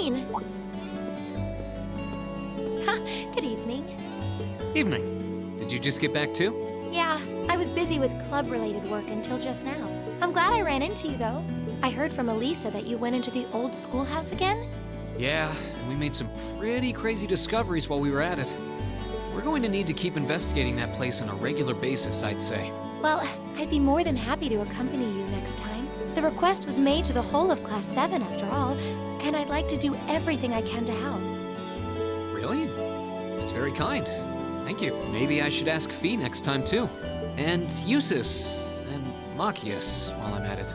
Reen! Good evening. Evening. Did you just get back too? Yeah, I was busy with club-related work until just now. I'm glad I ran into you, though. I heard from Elisa that you went into the old schoolhouse again? Yeah, and we made some pretty crazy discoveries while we were at it. We're going to need to keep investigating that place on a regular basis, I'd say. Well, I'd be more than happy to accompany you next time. The request was made to the whole of Class 7, after all, and I'd like to do everything I can to help. Really? That's very kind. Thank you. Maybe I should ask Fee next time, too. And Eusis, and Machias while I'm at it.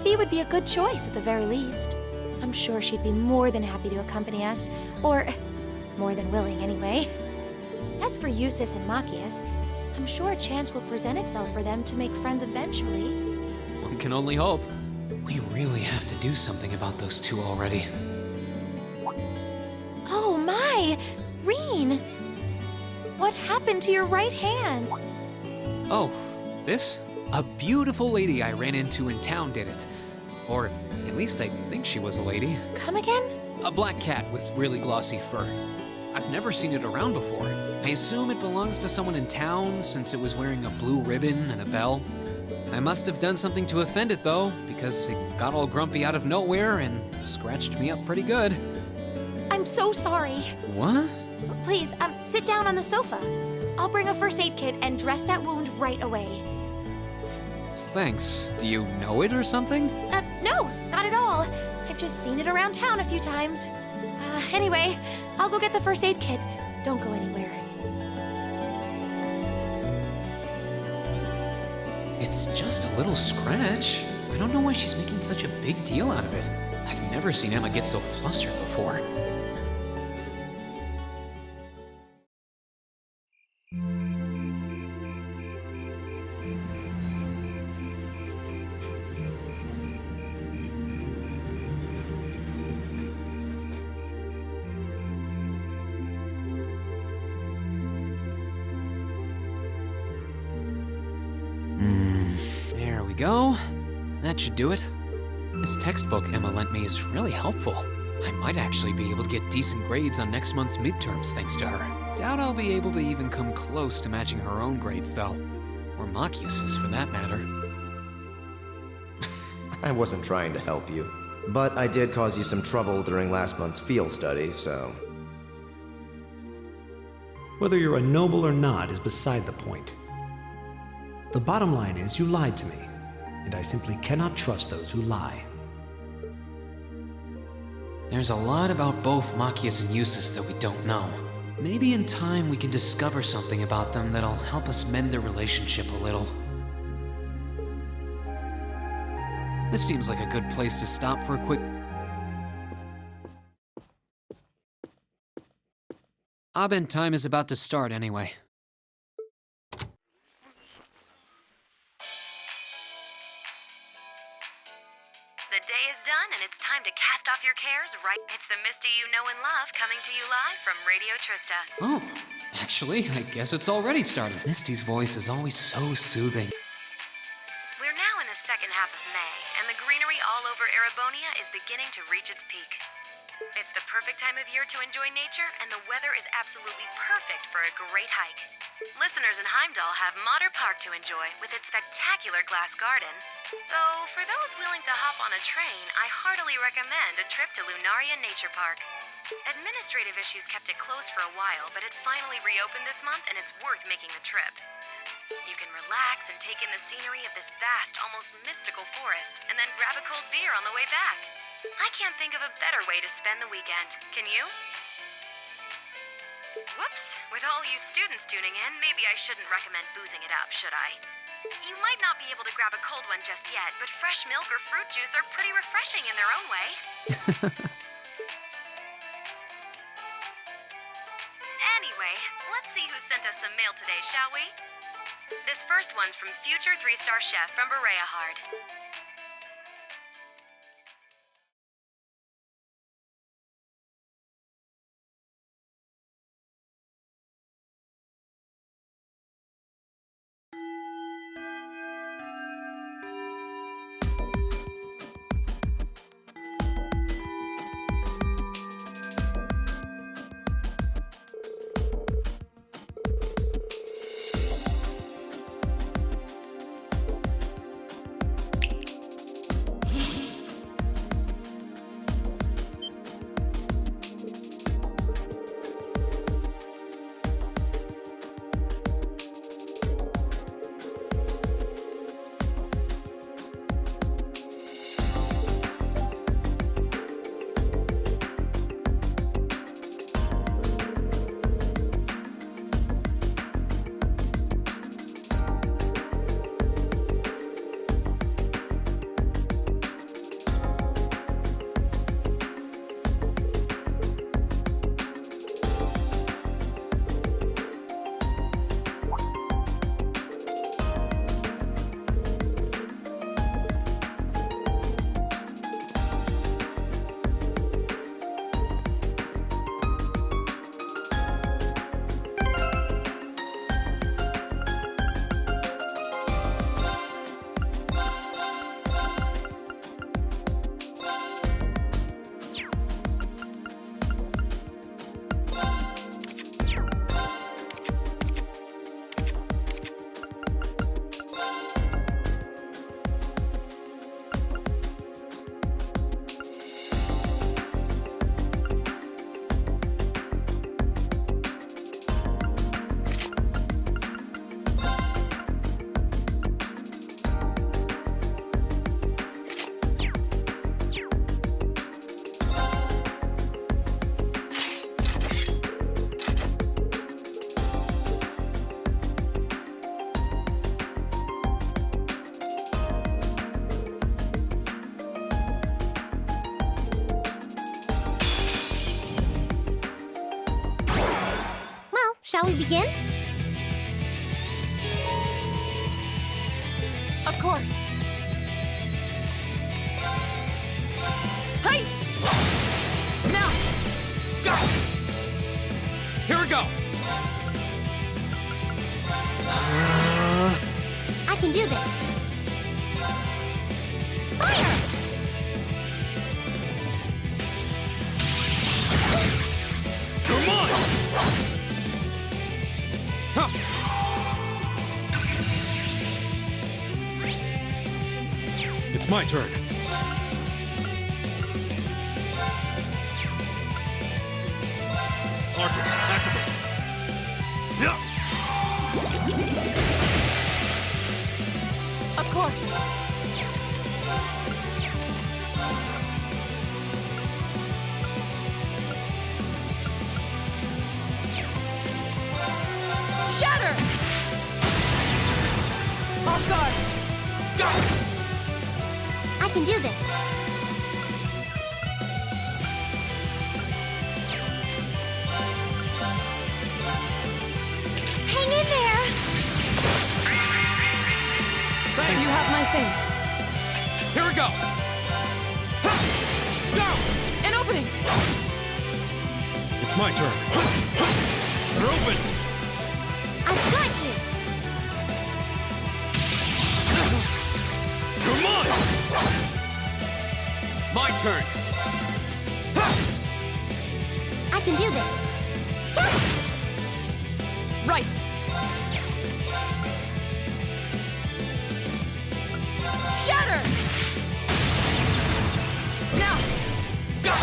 Fee would be a good choice at the very least. I'm sure she'd be more than happy to accompany us, or more than willing anyway. As for Eusis and Machias, I'm sure a chance will present itself for them to make friends eventually. One can only hope. We really have to do something about those two already. Oh my! Reen! What happened to your right hand? Oh, this? A beautiful lady I ran into in town did it. Or at least I think she was a lady. Come again? A black cat with really glossy fur. I've never seen it around before. I assume it belongs to someone in town since it was wearing a blue ribbon and a bell. I must have done something to offend it though, because it got all grumpy out of nowhere and scratched me up pretty good. I'm so sorry. What? Please, sit down on the sofa. I'll bring a first aid kit and dress that wound right away. Thanks. Do you know it or something? No, not at all. I've just seen it around town a few times. Anyway, I'll go get the first aid kit. Don't go anywhere. It's just a little scratch. I don't know why she's making such a big deal out of it. I've never seen Emma get so flustered before. There we go. That should do it. This textbook Emma lent me is really helpful. I might actually be able to get decent grades on next month's midterms thanks to her. Doubt I'll be able to even come close to matching her own grades though. Or Machias's for that matter. I wasn't trying to help you, but I did cause you some trouble during last month's field study, so... Whether you're a noble or not is beside the point. The bottom line is you lied to me, and I simply cannot trust those who lie. There's a lot about both Machias and Eusis that we don't know. Maybe in time we can discover something about them that'll help us mend their relationship a little. This seems like a good place to stop for a quick... Abend time is about to start anyway. The day is done and it's time to cast off your cares, right? It's the Misty you know and love coming to you live from Radio Trista. Oh, actually, I guess it's already started. Misty's voice is always so soothing. We're now in the second half of May, and the greenery all over Erebonia is beginning to reach its peak. It's the perfect time of year to enjoy nature, and the weather is absolutely perfect for a great hike. Listeners in Heimdall have Modder Park to enjoy with its spectacular glass garden. Though, for those willing to hop on a train, I heartily recommend a trip to Lunaria Nature Park. Administrative issues kept it closed for a while, but it finally reopened this month, and it's worth making the trip. You can relax and take in the scenery of this vast, almost mystical forest, and then grab a cold beer on the way back. I can't think of a better way to spend the weekend. Can you? Whoops! With all you students tuning in, maybe I shouldn't recommend boozing it up, should I? You might not be able to grab a cold one just yet, but fresh milk or fruit juice are pretty refreshing in their own way. Anyway, let's see who sent us some mail today, shall we? This first one's from future 3-star chef from Berea Hard. Shall we begin? Of course. Hey! Now! Go! Here we go! I can do this. Fire! Come on! Huh. It's my turn. Arcus, activate. Yeah. Of course. Shatter! Off guard! Go! I can do this. Hang in there! You have my thanks. Here we go! Ha! Go! An opening! It's my turn. They're open. I've got you! Come on! My turn! I can do this. Right! Shatter! Now! Go!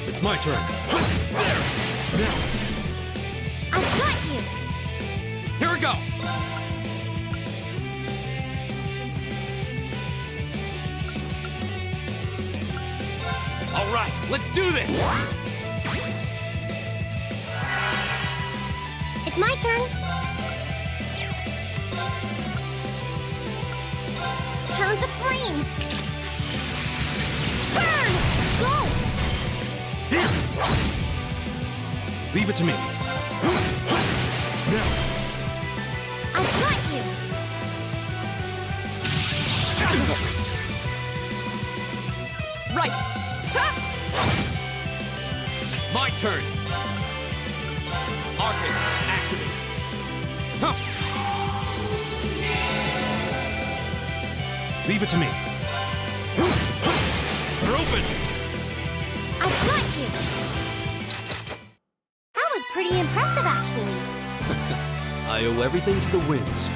It's my turn. There! Now! I've got you! Here we go! All right, let's do this! It's my turn. Turn to flames! Burn! Go! Here! Leave it to me. Now! I've got you! Right! Ha! My turn! Arcus, activate! Huh. Leave it to me. They're open. I've got you! That was pretty impressive, actually. I owe everything to the winds.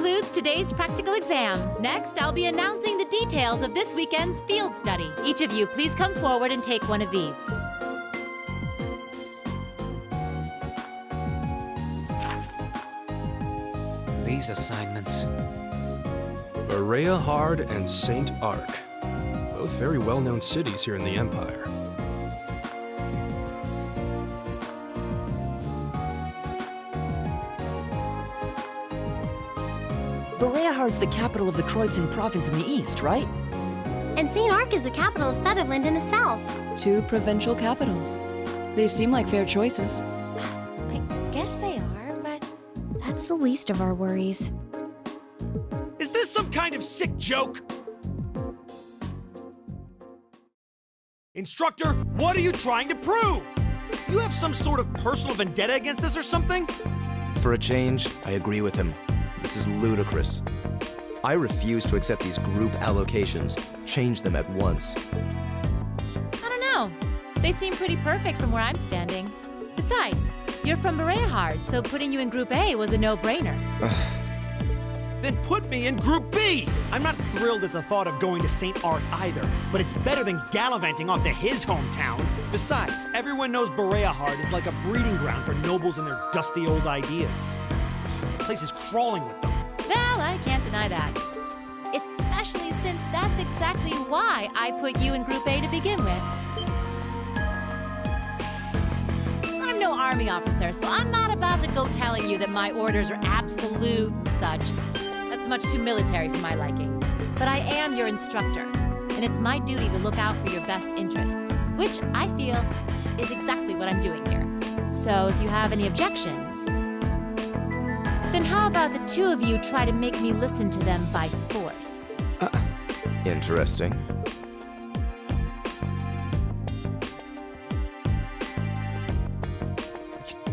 concludes today's practical exam. Next, I'll be announcing the details of this weekend's field study. Each of you, please come forward and take one of these. These assignments. Berea Hard and St. Arc. Both very well-known cities here in the Empire. Berea-Hard's the capital of the Kreuzing province in the east, right? And St. Arc is the capital of Sutherland in the south. 2 provincial capitals. They seem like fair choices. I guess they are, but That's the least of our worries. Is this some kind of sick joke? Instructor, what are you trying to prove? You have some sort of personal vendetta against us or something? For a change, I agree with him. This is ludicrous. I refuse to accept these group allocations. Change them at once. I don't know. They seem pretty perfect from where I'm standing. Besides, you're from Berea-Hard, so putting you in Group A was a no-brainer. Then put me in Group B! I'm not thrilled at the thought of going to St. Arc either, but it's better than gallivanting off to his hometown. Besides, everyone knows Berea-Hard is like a breeding ground for nobles and their dusty old ideas. The place is crawling with them. Well, I can't deny that. Especially since that's exactly why I put you in Group A to begin with. I'm no army officer, so I'm not about to go telling you that my orders are absolute and such. That's much too military for my liking. But I am your instructor, and it's my duty to look out for your best interests, which I feel is exactly what I'm doing here. So if you have any objections, then how about the 2 of you try to make me listen to them by force? Interesting.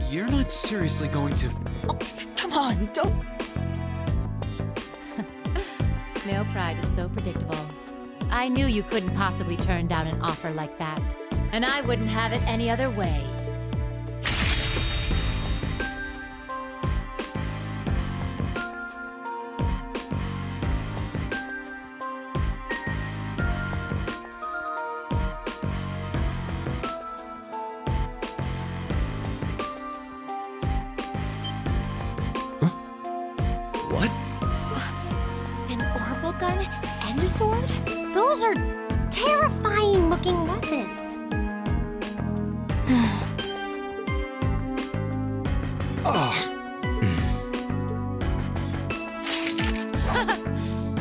You're not seriously going to... Oh, come on, don't... Male pride is so predictable. I knew you couldn't possibly turn down an offer like that. And I wouldn't have it any other way. What? An orbital gun and a sword? Those are terrifying looking weapons.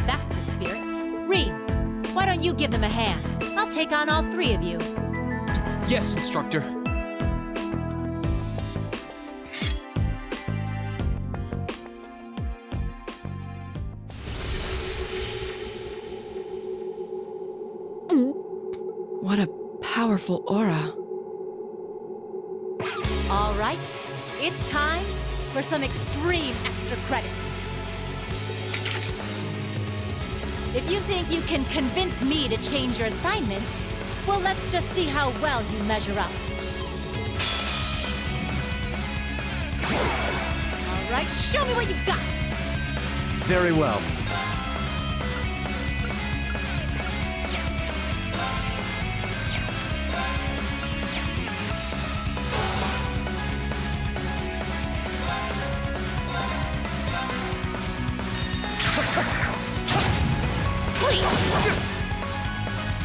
That's the spirit. Reem, why don't you give them a hand? I'll take on all 3 of you. Yes, instructor. What a powerful aura. All right, it's time for some extreme extra credit. If you think you can convince me to change your assignments, well, let's just see how well you measure up. All right, show me what you got. Very well.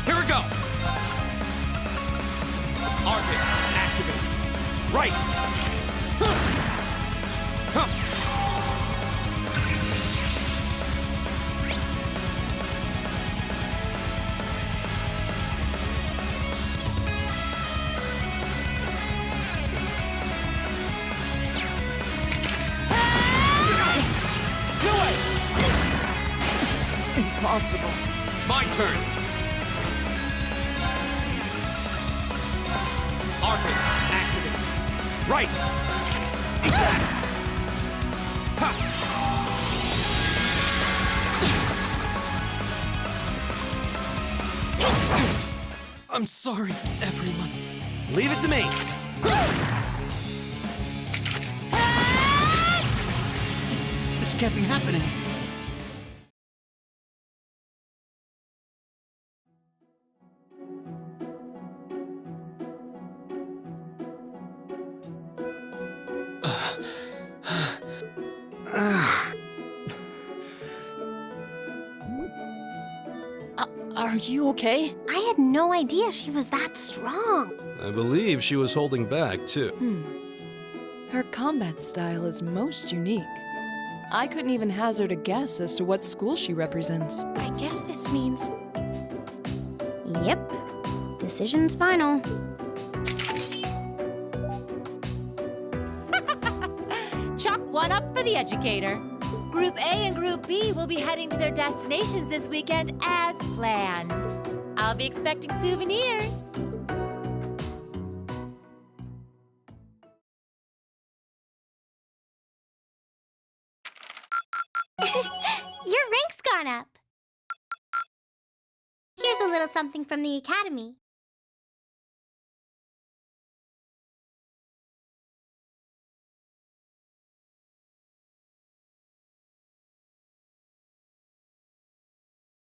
Here we go! Arcus, activate. Right! Impossible. My turn! Arcus, activate. Right! Attack! Ha! I'm sorry, everyone. Leave it to me! This can't be happening. Are you okay? I had no idea she was that strong. I believe she was holding back, too. Her combat style is most unique. I couldn't even hazard a guess as to what school she represents. I guess this means Yep. Decision's final. Chalk one up for the educator. Group A and Group B will be heading to their destinations this weekend as planned. I'll be expecting souvenirs. Your rank's gone up. Here's a little something from the Academy.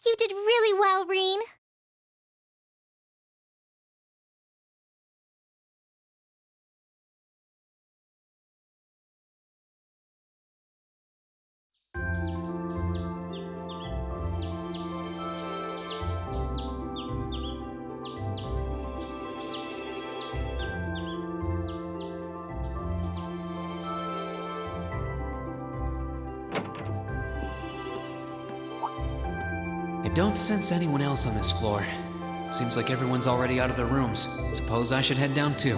You did really well, Reen. I don't sense anyone else on this floor. Seems like everyone's already out of their rooms. Suppose I should head down too.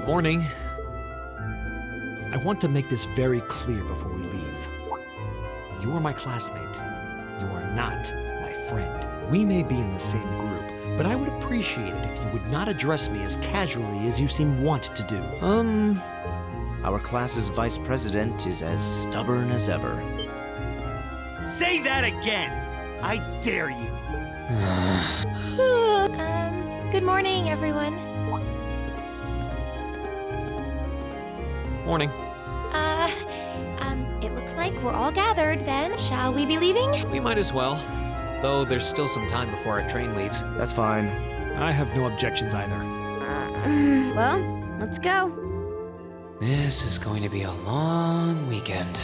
Morning. I want to make this very clear before we leave. You are my classmate. You are not my friend. We may be in the same group, but I would appreciate it if you would not address me as casually as you seem wont to do. Our class's vice president is as stubborn as ever. Say that again! I dare you! good morning, everyone. Morning. It looks like we're all gathered then. Shall we be leaving? We might as well. Though there's still some time before our train leaves. That's fine. I have no objections either. Well, let's go. This is going to be a long weekend.